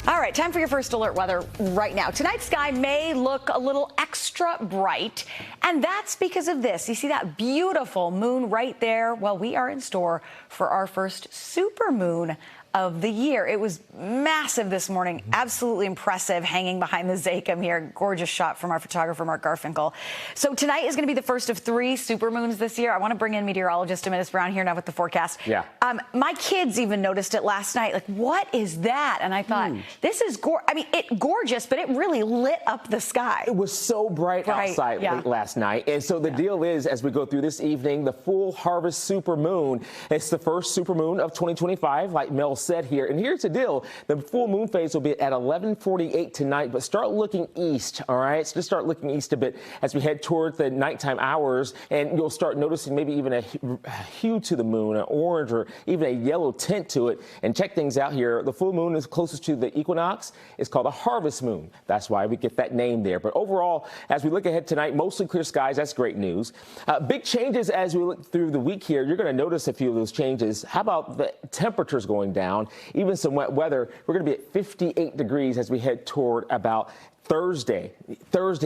All right, time for your first alert weather right now. Tonight's sky may look a little extra bright, and that's because of this. You see that beautiful moon right there? Well, we are in store for our first supermoon of the year. It was massive this morning, absolutely impressive, hanging behind the Zakim here. Gorgeous shot from our photographer, Mark Garfinkel. So tonight is going to be the first of 3 supermoons this year. I want to bring in meteorologist Amitis Brown here now with the forecast. Yeah. My kids even noticed it last night. Like, what is that? And I thought, this is gorgeous, but it really lit up the sky. It was so bright outside late last night. And so the deal is, as we go through this evening, the full harvest supermoon. It's the first supermoon of 2025, like Mel said here. And here's the deal. The full moon phase will be at 11:48 tonight, but start looking east, all right? So just start looking east a bit as we head toward the nighttime hours, and you'll start noticing maybe even a hue to the moon, an orange or even a yellow tint to it. And check things out here. The full moon is closest to the equinox. It's called a harvest moon. That's why we get that name there. But overall, as we look ahead tonight, mostly clear skies. That's great news. Big changes as we look through the week here. You're going to notice a few of those changes. How about the temperatures going down? Even some wet weather. We're going to be at 58 degrees as we head toward about Thursday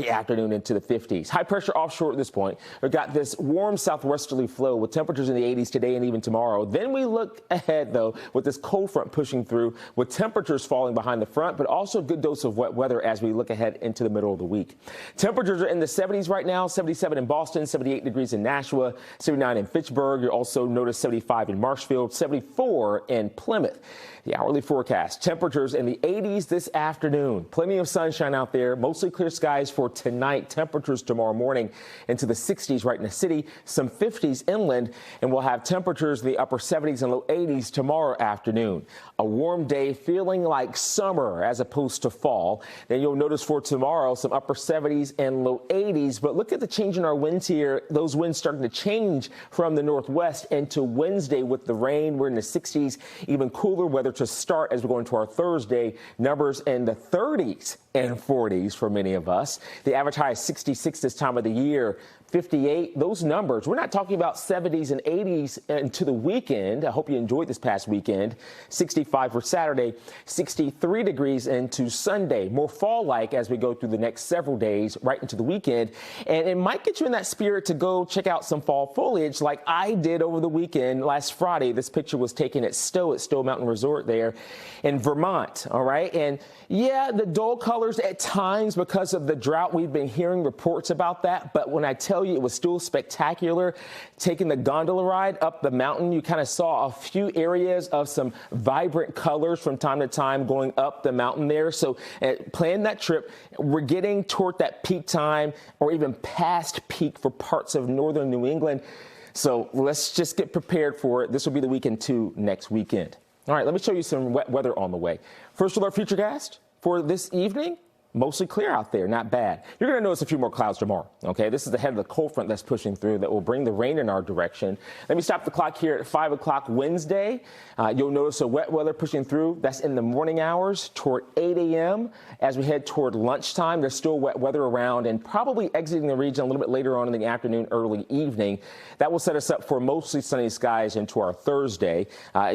afternoon into the 50s. High pressure offshore at this point. We've got this warm southwesterly flow with temperatures in the 80s today and even tomorrow. Then we look ahead, though, with this cold front pushing through with temperatures falling behind the front, but also a good dose of wet weather as we look ahead into the middle of the week. Temperatures are in the 70s right now, 77 in Boston, 78 degrees in Nashua, 79 in Fitchburg. You'll also notice 75 in Marshfield, 74 in Plymouth. The hourly forecast, temperatures in the 80s this afternoon. Plenty of sunshine out there, mostly clear skies for tonight. Temperatures tomorrow morning into the 60s right in the city, some 50s inland, and we'll have temperatures in the upper 70s and low 80s tomorrow afternoon. A warm day feeling like summer as opposed to fall. Then you'll notice for tomorrow some upper 70s and low 80s, but look at the change in our winds here. Those winds starting to change from the northwest into Wednesday with the rain. We're in the 60s, even cooler weather to start as we go into our Thursday. Numbers in the 30s and 40s for many of us. The average high is 66 this time of the year. 58, those numbers. We're not talking about 70s and 80s into the weekend. I hope you enjoyed this past weekend. 65 for Saturday, 63 degrees into Sunday. More fall-like as we go through the next several days right into the weekend. And it might get you in that spirit to go check out some fall foliage like I did over the weekend last Friday. This picture was taken at Stowe Mountain Resort there in Vermont, all right? And yeah, the dull colors at times because of the drought. We've been hearing reports about that, but when I tell you it was still spectacular, taking the gondola ride up the mountain, you kind of saw a few areas of some vibrant colors from time to time going up the mountain there. So plan that trip. We're getting toward that peak time or even past peak for parts of northern New England. So let's just get prepared for it. This will be the weekend 2 next weekend. All right, let me show you some wet weather on the way. First alert futurecast for this evening. Mostly clear out there, not bad. You're going to notice a few more clouds tomorrow, okay? This is ahead of the cold front that's pushing through that will bring the rain in our direction. Let me stop the clock here at 5 o'clock Wednesday. You'll notice a wet weather pushing through. That's in the morning hours toward 8 a.m. As we head toward lunchtime, there's still wet weather around and probably exiting the region a little bit later on in the afternoon, early evening. That will set us up for mostly sunny skies into our Thursday.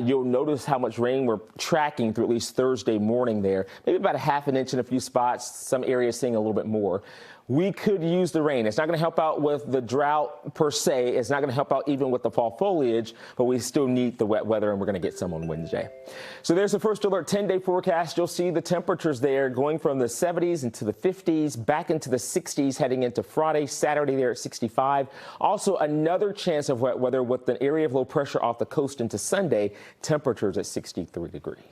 You'll notice how much rain we're tracking through at least Thursday morning there. Maybe about a half an inch in a few spots. Some areas seeing a little bit more. We could use the rain. It's not going to help out with the drought per se. It's not going to help out even with the fall foliage, but we still need the wet weather, and we're going to get some on Wednesday. So there's the first alert 10-day forecast. You'll see the temperatures there going from the 70s into the 50s, back into the 60s heading into Friday, Saturday there at 65. Also another chance of wet weather with an area of low pressure off the coast into Sunday, temperatures at 63 degrees.